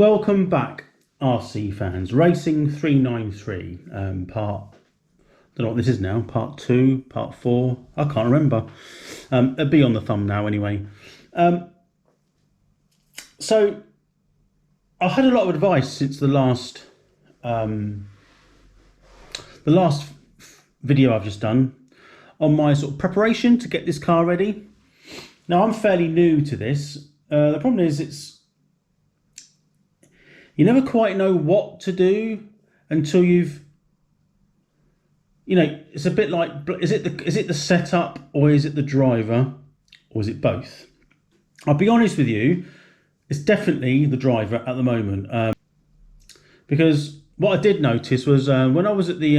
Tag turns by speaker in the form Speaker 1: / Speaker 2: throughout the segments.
Speaker 1: Welcome back, RC fans. Racing 393, part, I don't know what this is now, part 2, part 4, I can't remember. It'll be on the thumbnail anyway. So, I had a lot of advice since the last video I've just done on my sort of preparation to get this car ready. Now, I'm fairly new to this. The problem is you never quite know what to do until you've, it's a bit like, is it the setup, or is it the driver, or is it both? I'll be honest with you, it's definitely the driver at the moment. Because what I did notice was when I was at the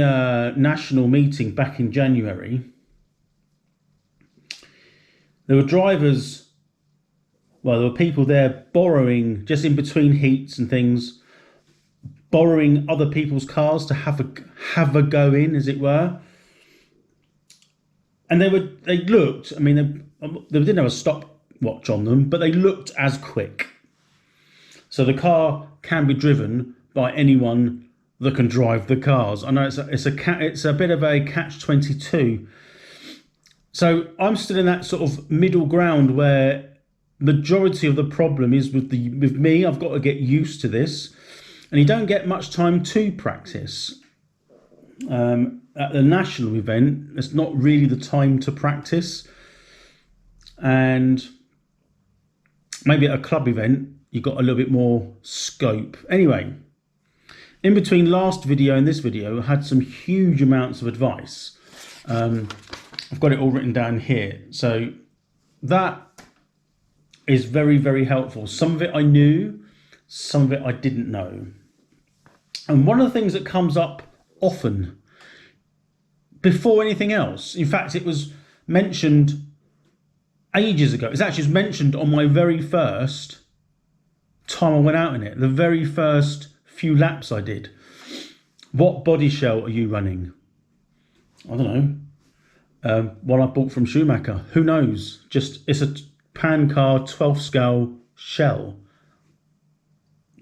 Speaker 1: national meeting back in January, there were drivers, well, there were people there borrowing, just in between heats and things, borrowing other people's cars to have a go in, as it were. And they looked, I mean, they didn't have a stopwatch on them, but they looked as quick. So the car can be driven by anyone that can drive the cars. I know it's a bit of a catch-22. So I'm still in that sort of middle ground where majority of the problem is with me. I've got to get used to this, and you don't get much time to practice. At the national event, it's not really the time to practice, and maybe at a club event you've got a little bit more scope. Anyway, in between last video and this video, I had some huge amounts of advice. I've got it all written down here, so that is very, very helpful. Some of it I knew, some of it I didn't know. And one of the things that comes up often, before anything else, in fact, it was mentioned ages ago. It's actually mentioned on my very first time I went out in it, the very first few laps I did. What body shell are you running? I don't know. One I bought from Schumacher. Who knows? It's a pan car 12th scale shell.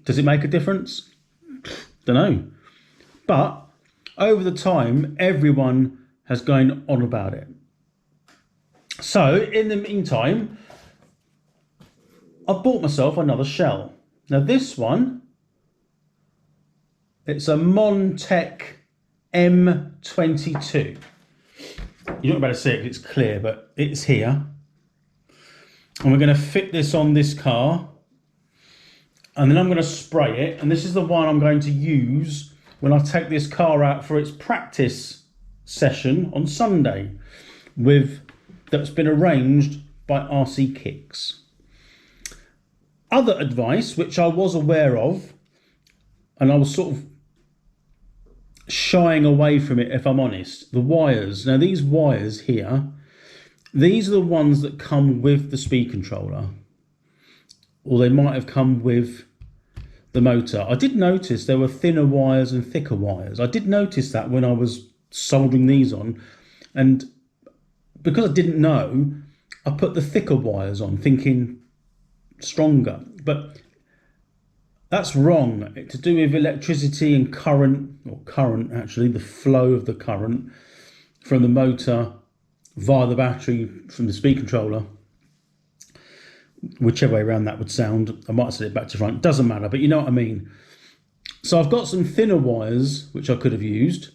Speaker 1: Does it make a difference? Don't know. But over the time, everyone has gone on about it. So in the meantime, I bought myself another shell. Now this one, it's a Montec M22. You're not about to see it, it's clear, but it's here. And we're going to fit this on this car, and then I'm going to spray it, and this is the one I'm going to use when I take this car out for its practice session on Sunday, that's been arranged by RCKicks. Other advice which I was aware of, and I was sort of shying away from it, if I'm honest, the wires. Now these wires here, these are the ones that come with the speed controller, or they might have come with the motor. I did notice there were thinner wires and thicker wires. I did notice that when I was soldering these on, and because I didn't know, I put the thicker wires on thinking stronger, but that's wrong. It's to do with electricity and current, or current actually, the flow of the current from the motor via the battery from the speed controller, whichever way around that would sound. I might have said it back to front, doesn't matter, but you know what I mean. So I've got some thinner wires which I could have used,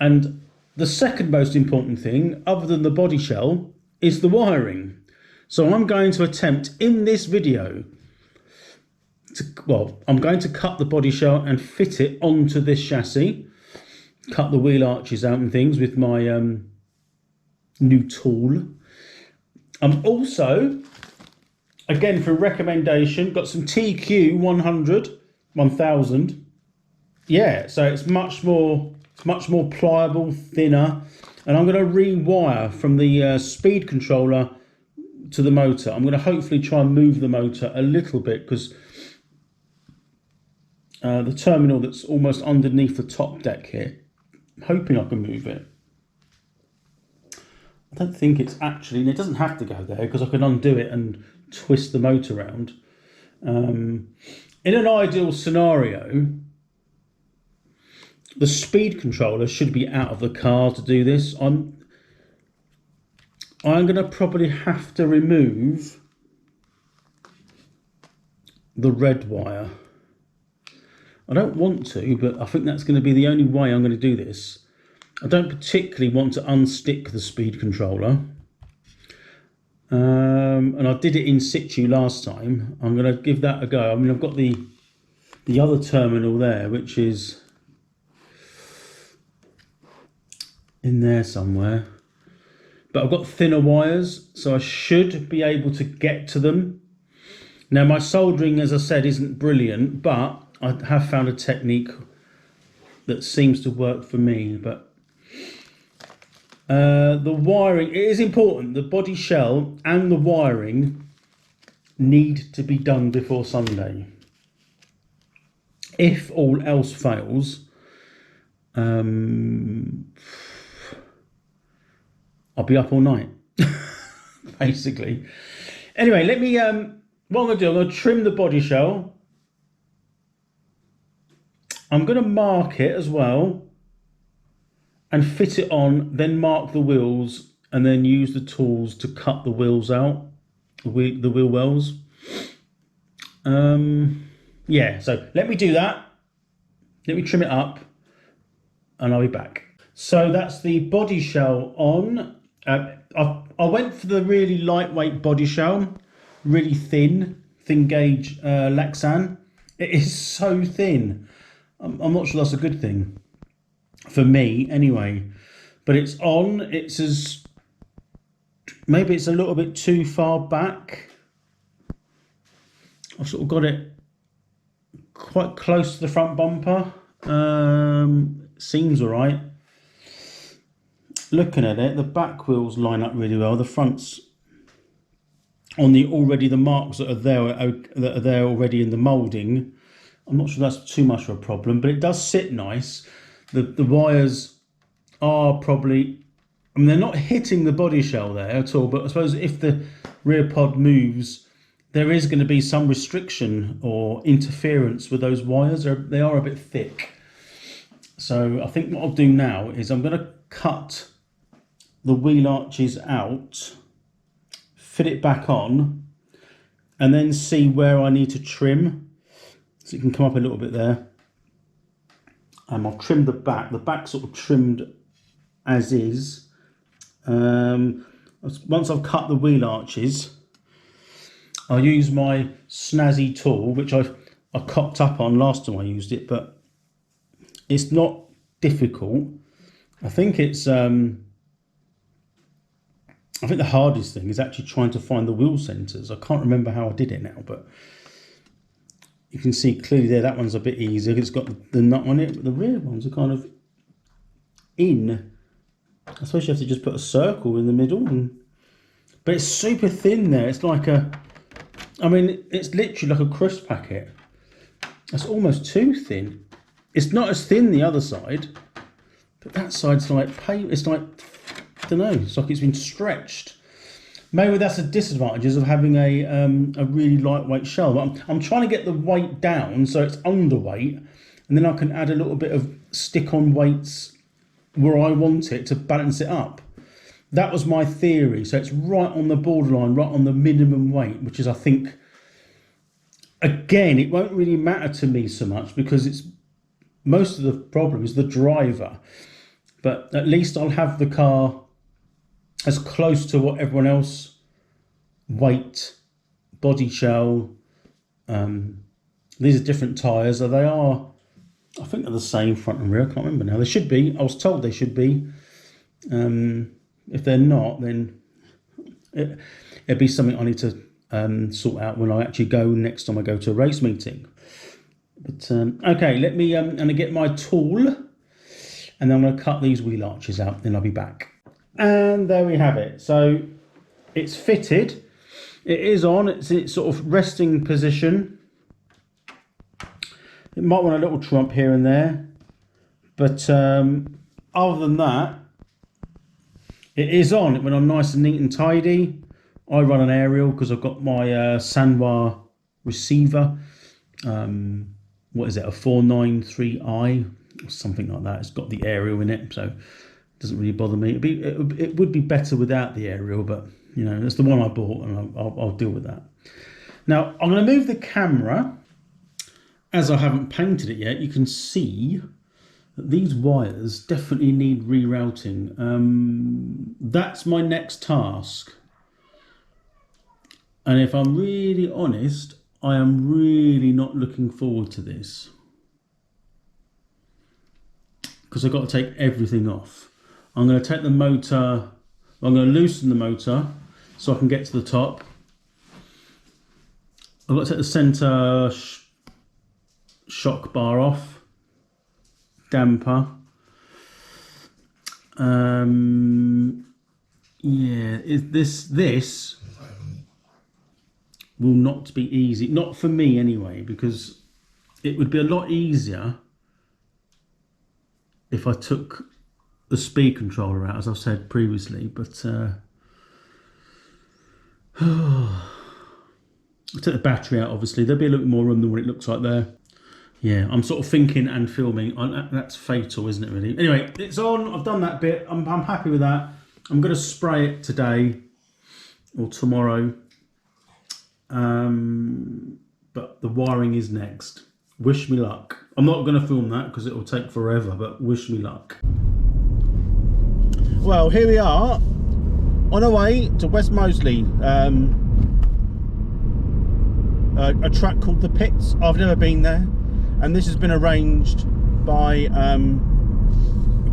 Speaker 1: and the second most important thing, other than the body shell, is the wiring. So I'm going to attempt in this video I'm going to cut the body shell and fit it onto this chassis, cut the wheel arches out and things with my new tool. I'm also, again for recommendation, got some TQ 1000. Yeah, so it's much more pliable, thinner, and I'm going to rewire from the speed controller to the motor. I'm going to hopefully try and move the motor a little bit, because the terminal that's almost underneath the top deck here, I'm hoping I can move it. I don't think it's actually, it doesn't have to go there because I can undo it and twist the motor around. in an ideal scenario, the speed controller should be out of the car to do this. I'm going to probably have to remove the red wire. I don't want to, but I think that's going to be the only way I'm going to do this. I don't particularly want to unstick the speed controller. And I did it in situ last time. I'm going to give that a go. I mean, I've got the other terminal there, which is in there somewhere. But I've got thinner wires, so I should be able to get to them. Now, my soldering, as I said, isn't brilliant, but I have found a technique that seems to work for me. But the wiring, it is important. The body shell and the wiring need to be done before Sunday. If all else fails, I'll be up all night, basically. Anyway, let me, what I'm going to do, I'm going to trim the body shell. I'm going to mark it as well and fit it on, then mark the wheels, and then use the tools to cut the wheels out, the wheel wells. Yeah, so let me do that. Let me trim it up, and I'll be back. So that's the body shell on. I went for the really lightweight body shell, really thin gauge Lexan. It is so thin. I'm not sure that's a good thing for me anyway, but it's on. It's as, maybe it's a little bit too far back. I've sort of got it quite close to the front bumper. Seems all right. Looking at it, the back wheels line up really well. The front's on the marks that are there already in the moulding. I'm not sure that's too much of a problem, but it does sit nice. The wires are probably, I mean, they're not hitting the body shell there at all, but I suppose if the rear pod moves, there is going to be some restriction or interference with those wires. They are a bit thick. So I think what I'll do now is I'm going to cut the wheel arches out, fit it back on, and then see where I need to trim. So it can come up a little bit there. I'll trim the back. The back's sort of trimmed as is. Once I've cut the wheel arches, I'll use my snazzy tool, which I cocked up on last time I used it, but it's not difficult. I think it's I think the hardest thing is actually trying to find the wheel centers. I can't remember how I did it now, but you can see clearly there, that one's a bit easier. It's got the nut on it, but the rear ones are kind of in. I suppose you have to just put a circle in the middle, but it's super thin there. It's like I mean, it's literally like a crisp packet. It's almost too thin. It's not as thin the other side, but that side's like, it's like, I don't know, it's like it's been stretched. Maybe that's a disadvantage of having a really lightweight shell. But I'm trying to get the weight down so it's underweight, and then I can add a little bit of stick-on weights where I want it to balance it up. That was my theory. So it's right on the borderline, right on the minimum weight, which is, I think, again, it won't really matter to me so much because it's most of the problem is the driver. But at least I'll have the car as close to what everyone else, weight, body shell. These are different tyres. They are, I think they're the same front and rear. I can't remember now. They should be. I was told they should be. If they're not, then it'd be something I need to sort out when I actually go next time I go to a race meeting. But okay, let me I'm going to get my tool, and then I'm going to cut these wheel arches out, then I'll be back. And there we have it. So it's fitted. It is on. It's in its sort of resting position. It might want a little trump here and there, but other than that, it is on. It went on nice and neat and tidy. I run an aerial because I've got my Sanwa receiver what is it, a 493i or something like that. It's got the aerial in it, so it doesn't really bother me. It would be better without the aerial, but you know, that's the one I bought, and I'll deal with that. Now I'm going to move the camera. As I haven't painted it yet, you can see that these wires definitely need rerouting. That's my next task. And if I'm really honest, I am really not looking forward to this, because I've got to take everything off. I'm going to take the motor, I'm going to loosen the motor so I can get to the top. I've got to take the centre shock bar off, damper. Yeah, this will not be easy, not for me anyway, because it would be a lot easier if I took the speed controller out, as I've said previously, but I'll take the battery out. Obviously there'll be a little bit more room than what it looks like there. Yeah, I'm sort of thinking and filming. That's fatal, isn't it, really? Anyway, it's on. I've done that bit. I'm happy with that. I'm going to spray it today or tomorrow. But the wiring is next. Wish me luck. I'm not going to film that because it will take forever, but wish me luck. Well, here we are on our way to West Moseley. A track called The Pits. I've never been there, and this has been arranged by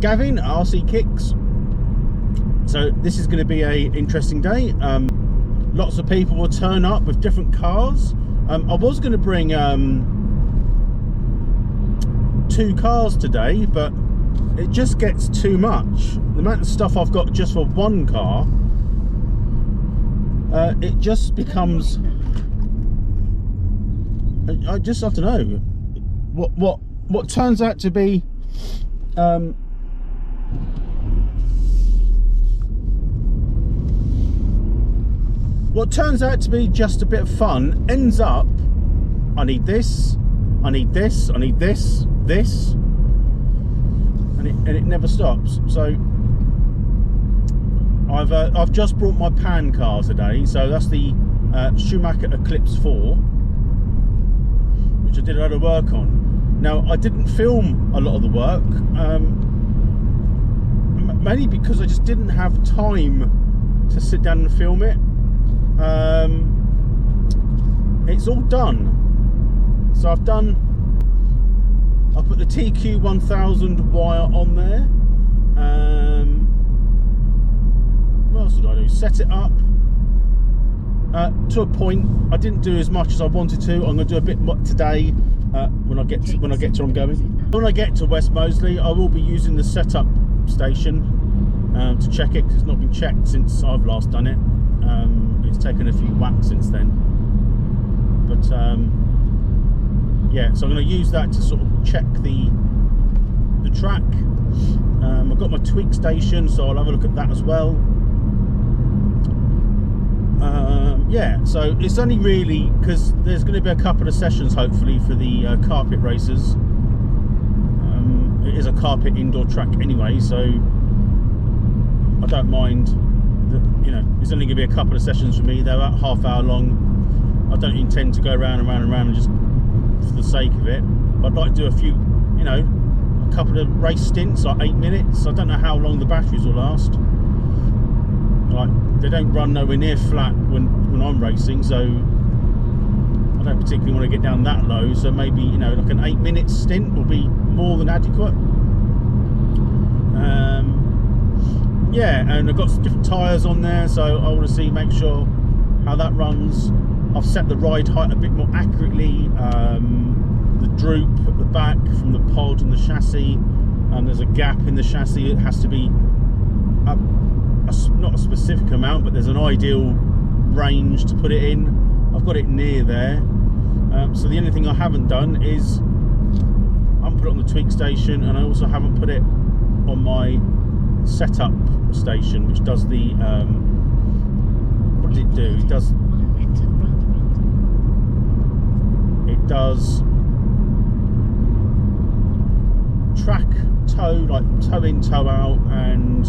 Speaker 1: Gavin at RCKicks. So this is going to be a interesting day. Lots of people will turn up with different cars. I was going to bring 2 cars today, but it just gets too much. The amount of stuff I've got just for one car, it just becomes, I just have to know what turns out to be what turns out to be just a bit of fun ends up, I need this, I need this, I need this, and it never stops. So I've just brought my pan car today, so that's the Schumacher Eclipse 4, which I did a lot of work on. Now I didn't film a lot of the work, mainly because I just didn't have time to sit down and film it. It's all done. So I've put the TQ1000 wire on there. What else did I do? Set it up to a point. I didn't do as much as I wanted to. I'm going to do a bit more today when I get to where I'm going. When I get to West Moseley, I will be using the setup station to check it, because it's not been checked since I've last done it. It's taken a few whacks since then, but yeah, so I'm going to use that to sort of check the track. I've got my tweak station, so I'll have a look at that as well. Yeah, so it's only really because there's going to be a couple of sessions hopefully for the carpet races. It is a carpet indoor track anyway, so I don't mind. You know, it's only going to be a couple of sessions for me. They're about half-hour long. I don't intend to go around and round and round and just for the sake of it. I'd like to do a few, you know, a couple of race stints, like 8 minutes. I don't know how long the batteries will last. Like, they don't run nowhere near flat when I'm racing, so I don't particularly want to get down that low. So maybe, you know, like an 8-minute stint will be more than adequate. Yeah, and I've got some different tyres on there, so I want to make sure how that runs. I've set the ride height a bit more accurately. The droop at the back from the pod and the chassis, there's a gap in the chassis. It has to be not a specific amount, but there's an ideal range to put it in. I've got it near there. So the only thing I haven't done is I haven't put it on the tweak station, and I also haven't put it on my setup station, which does the what does it do? It does track, tow, like tow in, tow out, and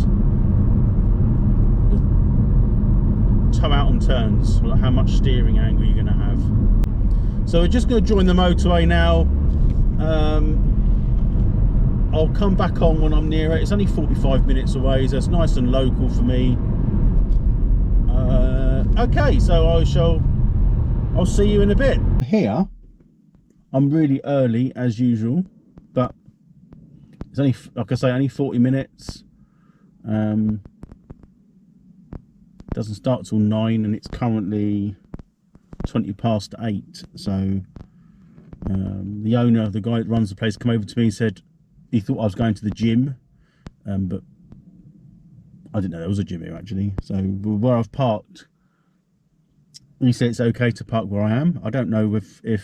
Speaker 1: tow out on turns, like how much steering angle you're going to have. So we're just going to join the motorway now. I'll come back on when I'm near it. It's only 45 minutes away, so it's nice and local for me. Okay, so I'll see you in a bit. Here, I'm really early as usual, but it's only, like I say, only 40 minutes. Doesn't start till 9, and it's currently 20 past 8. So the owner, the guy that runs the place, came over to me and said he thought I was going to the gym, but I didn't know there was a gym here actually. So where I've parked, he said it's okay to park where I am. I don't know if I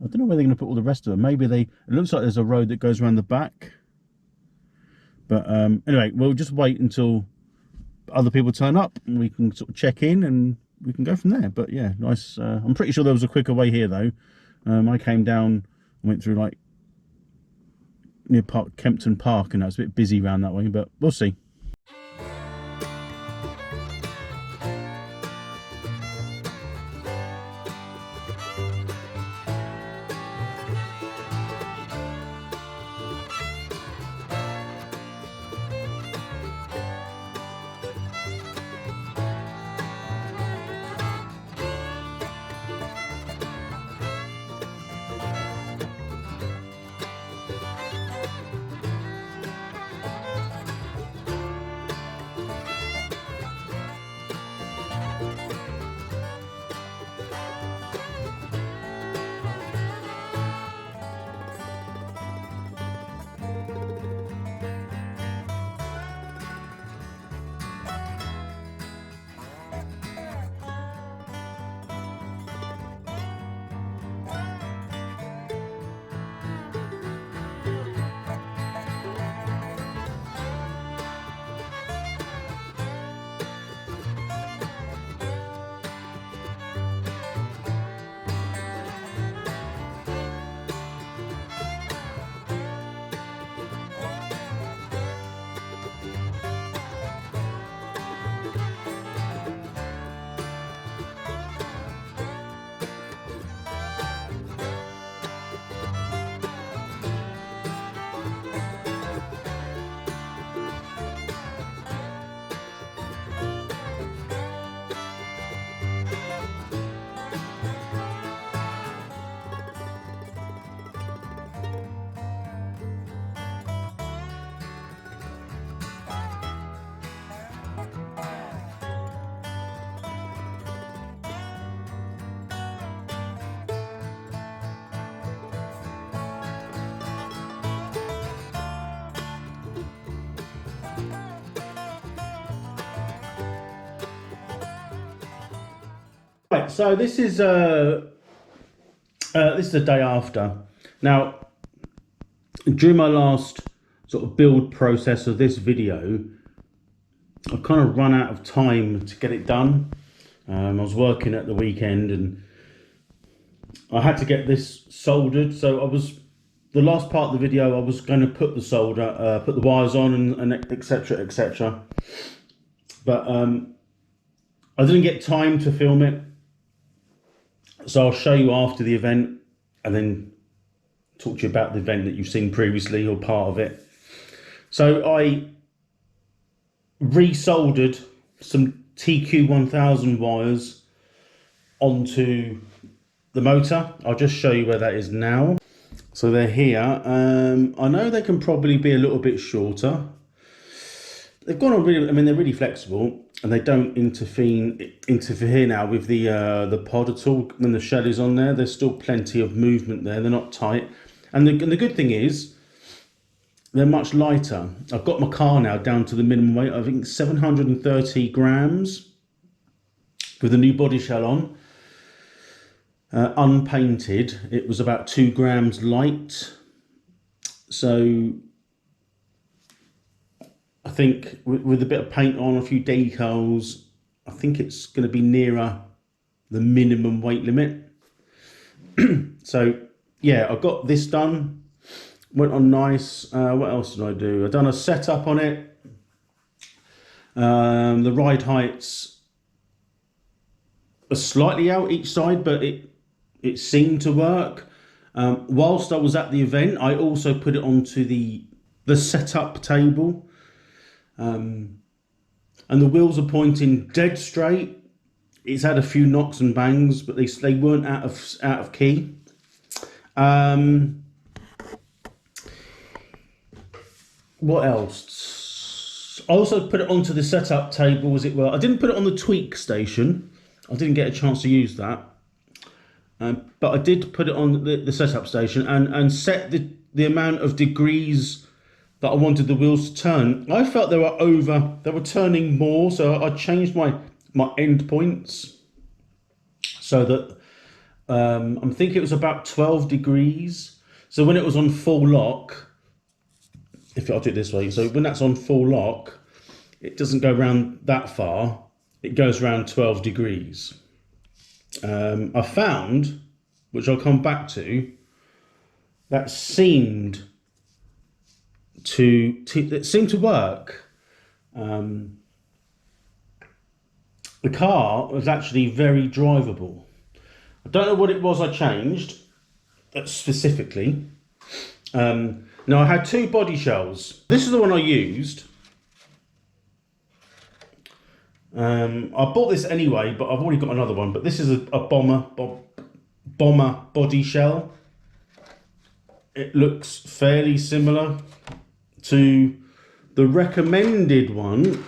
Speaker 1: don't know where they're going to put all the rest of them. Maybe it looks like there's a road that goes around the back. But anyway, we'll just wait until other people turn up and we can sort of check in and we can go from there. But yeah, nice. I'm pretty sure there was a quicker way here though. I came down and went through like near Kempton Park, and that's a bit busy around that way, but we'll see. Right, so this is the day after. Now, during my last sort of build process of this video, I've kind of run out of time to get it done. I was working at the weekend and I had to get this soldered. So the last part of the video, I was going to put the solder, put the wires on and etc, etc. But I didn't get time to film it. So I'll show you after the event and then talk to you about the event that you've seen previously or part of it. So I resoldered some TQ1000 wires onto the motor. I'll just show you where that is now. So they're here. I know they can probably be a little bit shorter. They've gone on really, I mean, they're really flexible and they don't interfere now with the pod at all. When the shell is on there, there's still plenty of movement there. They're not tight. And the good thing is, they're much lighter. I've got my car now down to the minimum weight. I think 730 grams with the new body shell on. Unpainted, it was about 2 grams light. So I think with a bit of paint on, a few decals, I think it's going to be nearer the minimum weight limit. So yeah, I got this done. Went on nice. What else did I do? I done a setup on it. The ride heights are slightly out each side, but it seemed to work. Whilst I was at the event, I also put it onto the setup table, and the wheels are pointing dead straight. It's had a few knocks and bangs, but they weren't out of key. What else? I also put it onto the setup table, as it were. I didn't put it on the tweak station. I didn't get a chance to use that. But I did put it on the setup station and set the amount of degrees that I wanted the wheels to turn. I felt they were turning more, so I changed my end points so that I'm thinking it was about 12 degrees. So when it was on full lock, if I'll do it this way, so when that's on full lock, it doesn't go around that far. It goes around 12 degrees. I found, which I'll come back to, that seemed to work. The car was actually very drivable. I don't know what it was I changed specifically. Now I had two body shells. This is the one I used. I bought this anyway, but I've already got another one. But this is a bomber body shell. It looks fairly similar to the recommended one,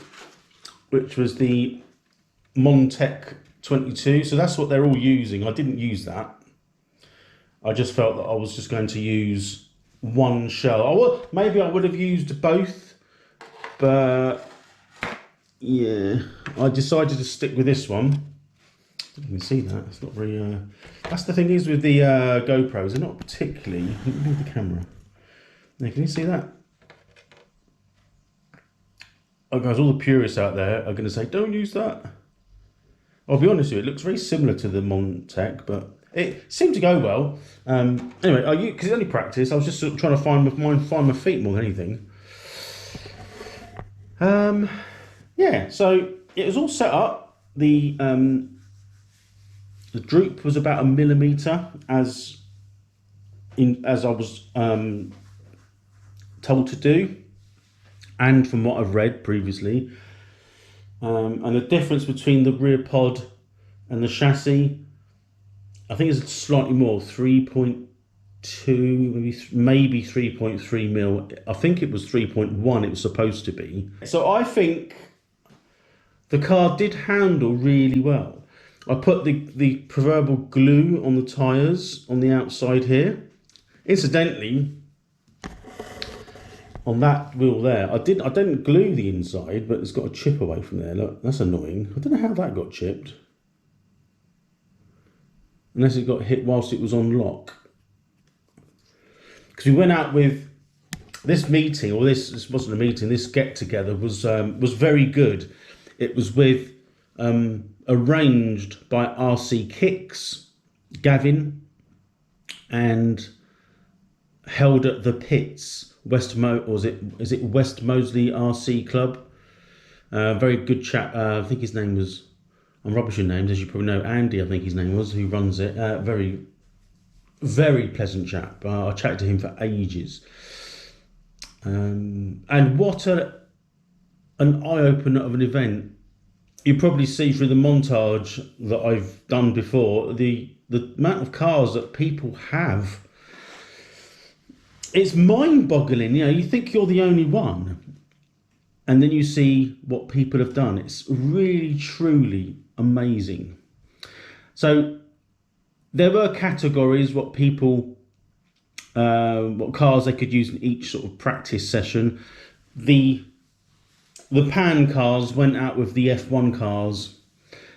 Speaker 1: which was the Montec 22. So that's what they're all using. I didn't use that. I just felt that I was just going to use one shell. Maybe I would have used both, but yeah, I decided to stick with this one. You can see that it's not very. That's the thing is with the GoPros, they're not particularly. Let me move the camera. Now, can you see that? Oh, guys, all the purists out there are going to say, "Don't use that." I'll be honest with you, it looks very similar to the Montec, but it seemed to go well. Anyway, because it's only practice, I was just sort of trying to find my feet more than anything. Yeah, so it was all set up. The droop was about 1 millimeter, as I was told to do, and from what I've read previously. And the difference between the rear pod and the chassis, I think it's slightly more, 3.2, maybe 3.3 mil. I think it was 3.1 it was supposed to be. So I think the car did handle really well. I put the proverbial glue on the tyres on the outside here. Incidentally, on that wheel there, I didn't glue the inside, but it's got a chip away from there. Look, that's annoying. I don't know how that got chipped. Unless it got hit whilst it was on lock. Because we went out with this meeting, or this wasn't a meeting, this get together was very good. It was with arranged by RCKicks, Gavin, and held at the Pits, is it West Moseley RC Club? Very good chap. I think his name was, I'm rubbish in names, as you probably know. Andy, I think his name was, who runs it. Very, very pleasant chap. I chatted to him for ages. And what an eye-opener of an event. You probably see through the montage that I've done before, the amount of cars that people have. It's mind-boggling. You know, you think you're the only one, and then you see what people have done. It's really, truly amazing. So there were categories, what cars they could use in each sort of practice session. The pan cars went out with the F1 cars,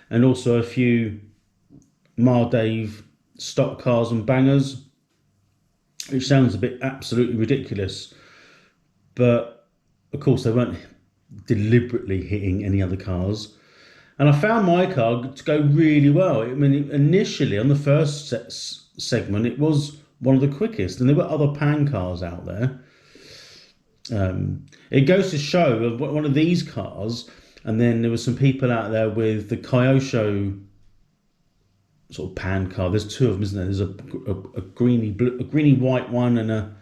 Speaker 1: and also a few Mardave stock cars and bangers, which sounds a bit absolutely ridiculous, but of course they weren't deliberately hitting any other cars. And I found my car to go really well. I mean, initially on the first segment, it was one of the quickest, and there were other pan cars out there. It goes to show one of these cars, and then there were some people out there with the Kyosho sort of pan car. There's two of them, isn't there? There's a greeny blue, a greeny white one, and a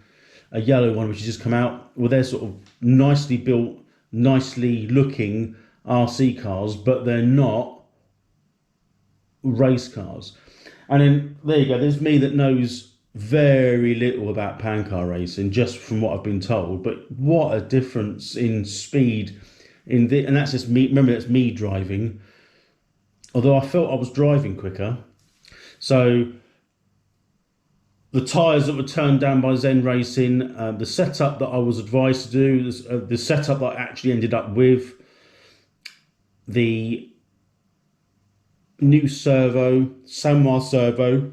Speaker 1: yellow one, which has just come out. Well, they're sort of nicely built, nicely looking RC cars, but they're not race cars. And then there you go. There's me that knows very little about pan car racing, just from what I've been told. But what a difference in speed in the, and that's just me. Remember, that's me driving. Although I felt I was driving quicker. So the tyres that were turned down by Zen Racing, the setup that I was advised to do, the setup that I actually ended up with, the new servo, Sanwa servo,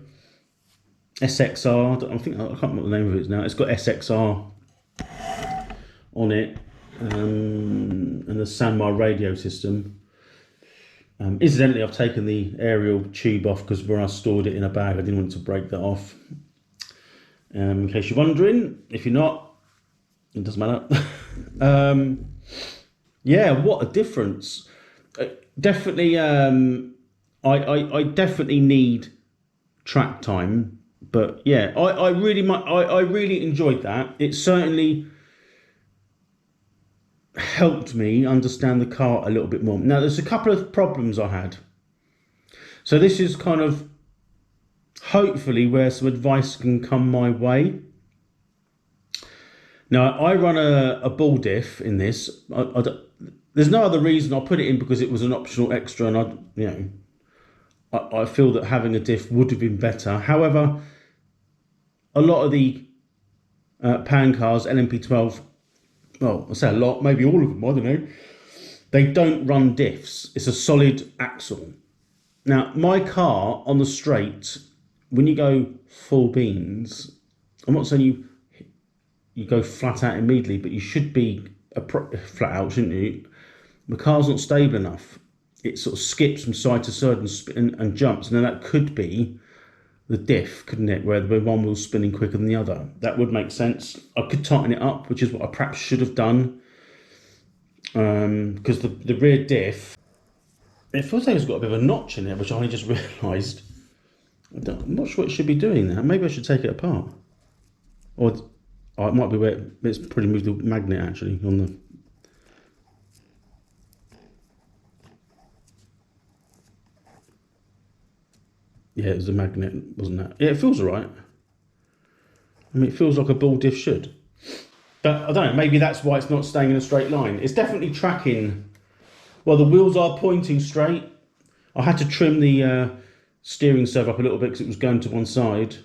Speaker 1: SXR, I can't remember what the name of it is now. It's got SXR on it, and the Sanwa radio system. Incidentally, I've taken the aerial tube off because when I stored it in a bag, I didn't want to break that off. In case you're wondering, if you're not, it doesn't matter. Yeah, what a difference! Definitely, I definitely need track time, but yeah, I really enjoyed that. It certainly helped me understand the car a little bit more. Now, there's a couple of problems I had. So this is kind of hopefully where some advice can come my way. Now, I run a ball diff in this. There's no other reason. I put it in because it was an optional extra, and I feel that having a diff would have been better. However, a lot of the pan cars, LMP12, well, I say a lot, maybe all of them, I don't know, they don't run diffs. It's a solid axle. Now, my car on the straight, when you go full beans, I'm not saying you go flat out immediately, but you should be flat out, shouldn't you? The car's not stable enough. It sort of skips from side to side and jumps. And then that could be the diff, couldn't it? Where one wheel's spinning quicker than the other. That would make sense. I could tighten it up, which is what I perhaps should have done. Because the rear diff, it feels like it's got a bit of a notch in it, which I only just realised. I'm not sure it should be doing that. Maybe I should take it apart. Or it might be where it's probably moved the magnet actually on the. Yeah, it was a magnet, wasn't that? Yeah, it feels alright. I mean, it feels like a ball diff should. But I don't know, maybe that's why it's not staying in a straight line. It's definitely tracking. Well, the wheels are pointing straight. I had to trim the steering servo up a little bit because it was going to one side,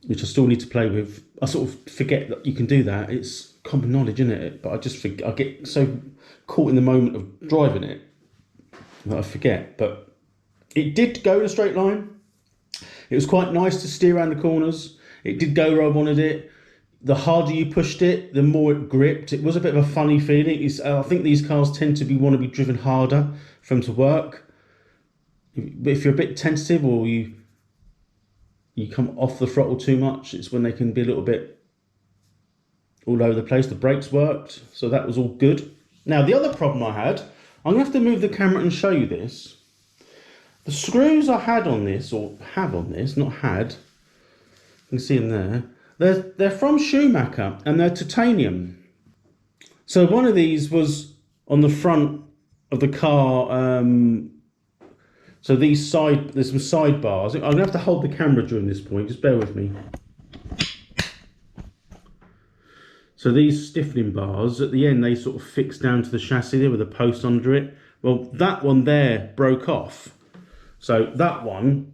Speaker 1: which I still need to play with. I sort of forget that you can do that. It's common knowledge, isn't it? But I get so caught in the moment of driving it that I forget. But it did go in a straight line. It was quite nice to steer around the corners. It did go where I wanted it. The harder you pushed it, the more it gripped. It was a bit of a funny feeling. I think these cars tend to want to be driven harder for them to work. But if you're a bit tentative or you come off the throttle too much, it's when they can be a little bit all over the place. The brakes worked, so that was all good. Now, the other problem I had, I'm going to have to move the camera and show you this. The screws I had on this, or have on this, not had, you can see them there, they're from Schumacher and they're titanium. So one of these was on the front of the car, so there's some sidebars. I'm going to have to hold the camera during this point, just bear with me. So these stiffening bars, at the end, they sort of fix down to the chassis there with a post under it. Well, that one there broke off. So that one,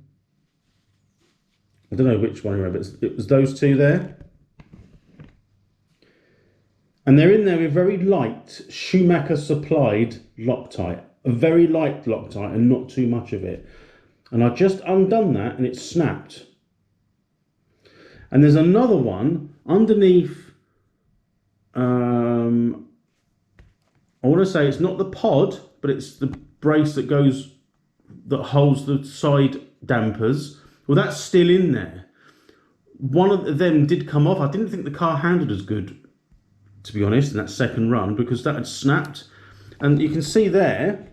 Speaker 1: I don't know which one, but it was those two there. And they're in there with very light Schumacher supplied Loctite. A very light Loctite and not too much of it. And I just undone that and it snapped. And there's another one underneath, I want to say it's not the pod, but it's the brace that holds the side dampers. Well, that's still in there. one of them did come off. I didn't think the car handled as good, to be honest, in that second run, because that had snapped. And you can see there,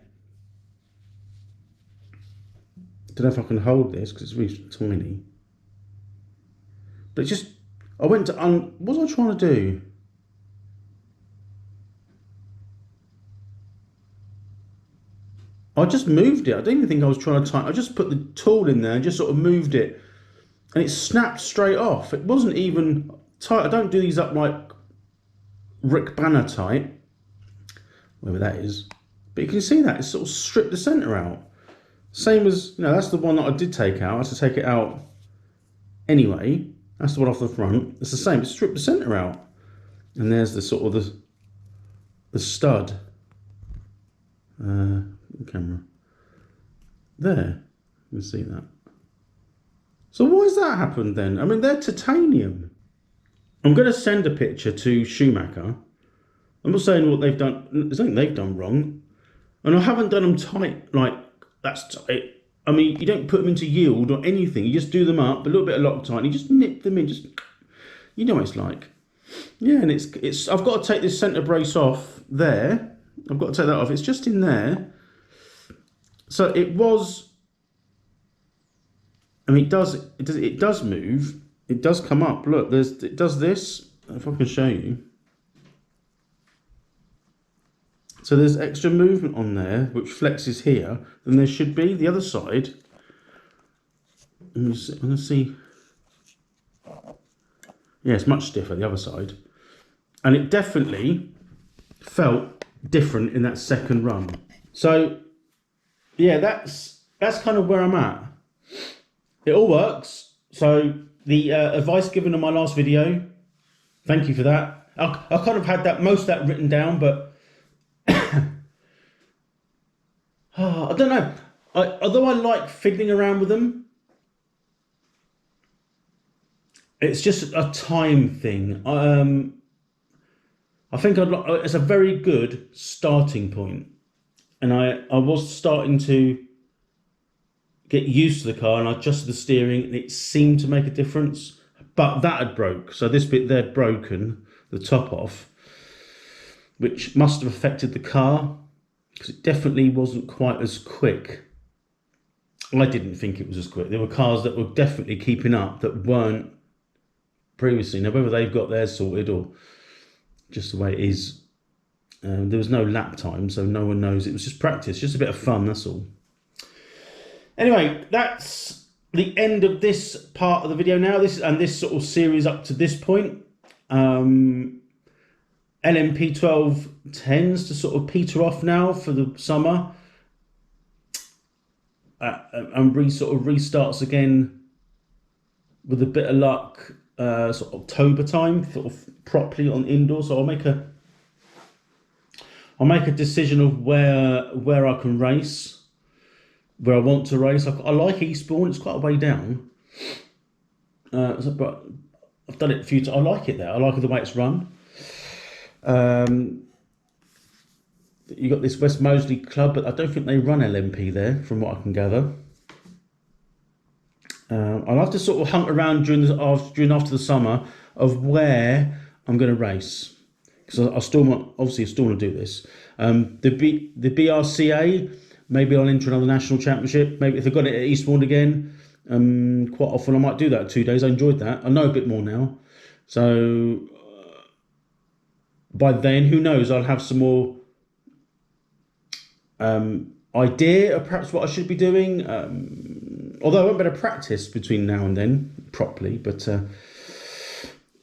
Speaker 1: I don't know if I can hold this because it's really tiny. But just, I went to, what was I trying to do? I just moved it. I didn't even think I was trying to tighten. I just put the tool in there and just sort of moved it. And it snapped straight off. It wasn't even tight. I don't do these up like Rick Banner tight, whatever that is. But you can see that it's sort of stripped the centre out. Same as, you know, that's the one that I did take out. I had to take it out anyway. That's the one off the front. It's the same. It stripped the centre out. And there's the sort of the stud. Camera. There. You can see that. So why has that happened then? I mean, they're titanium. I'm going to send a picture to Schumacher. I'm not saying what they've done. There's nothing they've done wrong. And I haven't done them tight, like, that's tight. I mean, you don't put them into yield or anything. You just do them up, a little bit of Loctite, and you just nip them in. Just, you know what it's like. Yeah, and it's. I've got to take this centre brace off there. I've got to take that off. It's just in there. So it was. I mean, it does move. It does come up. Look, it does this. If I can show you. So there's extra movement on there, which flexes here. Then there should be the other side. I'm gonna see. Yeah, it's much stiffer the other side, and it definitely felt different in that second run. So yeah, that's kind of where I'm at. It all works. So the advice given in my last video, thank you for that. I kind of had that most of that written down, but I don't know. Although I like fiddling around with them, it's just a time thing. I think it's a very good starting point, and I was starting to get used to the car, and I adjusted the steering, and it seemed to make a difference. But that had broke, so this bit there had broken, the top off, which must have affected the car, because it definitely wasn't quite as quick. I didn't think it was as quick. There were cars that were definitely keeping up that weren't previously. Now, whether they've got theirs sorted or just the way it is, there was no lap time, so no one knows. It was just practice, just a bit of fun, that's all. Anyway, that's the end of this part of the video now. This sort of series up to this point. LMP 12 tends to sort of peter off now for the summer, and sort of restarts again with a bit of luck, sort of October time, sort of properly on indoor. So I'll make a decision of where I can race, where I want to race. I like Eastbourne. It's quite a way down, but I've done it a few times. I like it there. I like the way it's run. You got this West Moseley club, but I don't think they run LMP there, from what I can gather. I'll have to sort of hunt around during after the summer of where I'm going to race, because I still want to do this. The BRCA, maybe I'll enter another national championship. Maybe if they've got it at Eastbourne again, quite often I might do that in 2 days. I enjoyed that. I know a bit more now, so by then, who knows? I'll have some more idea of perhaps what I should be doing. Although I won't be able to practice between now and then properly. But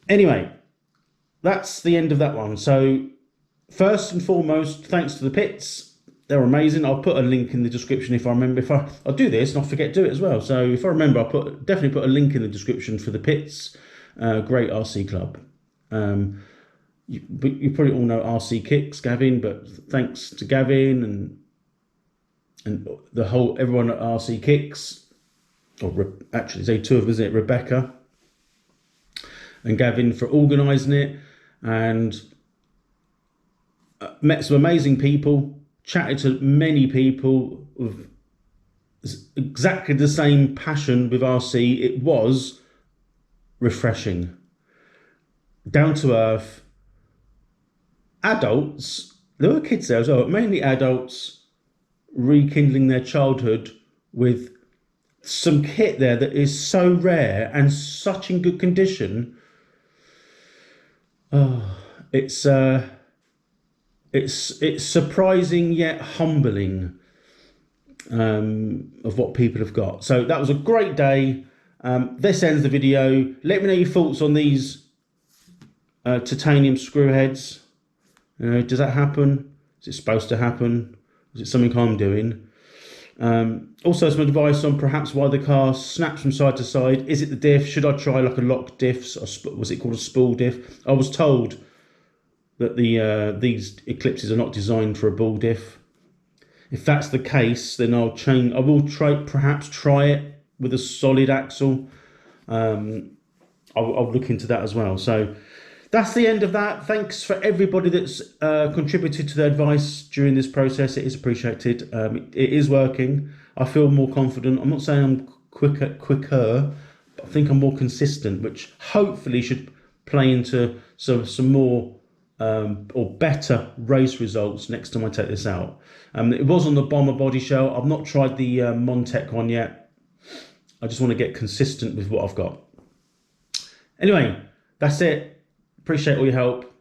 Speaker 1: anyway, that's the end of that one. So first and foremost, thanks to the pits. They're amazing. I'll put a link in the description if I remember. If I'll do this and I forget to do it as well. So if I remember, I'll definitely put a link in the description for the pits. Great RC club. You probably all know RCKicks, Gavin, but thanks to Gavin and everyone at RCKicks, or actually say two of us, isn't it? Rebecca and Gavin for organising it, and met some amazing people, chatted to many people with exactly the same passion with RC. It was refreshing, down to earth. Adults, there were kids there as well, but mainly adults rekindling their childhood with some kit there that is so rare and such in good condition. Oh, it's surprising yet humbling, of what people have got. So that was a great day. This ends the video. Let me know your thoughts on these titanium screw heads. Does that happen? Is it supposed to happen? Is it something I'm doing? Also some advice on perhaps why the car snaps from side to side. Is it the diff? Should I try like a lock diff? Was it called a spool diff? I was told that these Eclipses are not designed for a ball diff. If that's the case, then I'll change. I will perhaps try it with a solid axle. I'll look into that as well. So that's the end of that. Thanks for everybody that's contributed to the advice during this process. It is appreciated. It is working. I feel more confident. I'm not saying I'm quicker, but I think I'm more consistent, which hopefully should play into some more or better race results next time I take this out. It was on the Bomber body shell. I've not tried the Montec one yet. I just want to get consistent with what I've got. Anyway, that's it. Appreciate all your help.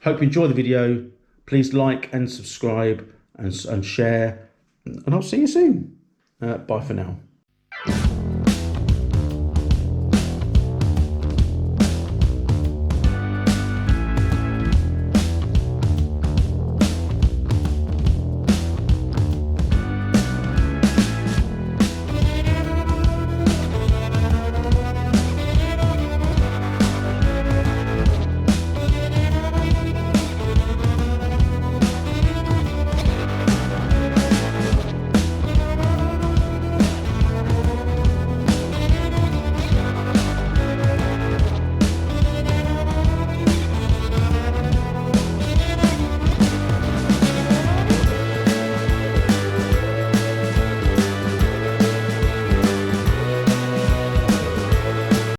Speaker 1: Hope you enjoy the video. Please like and subscribe and share. And I'll see you soon. Bye for now.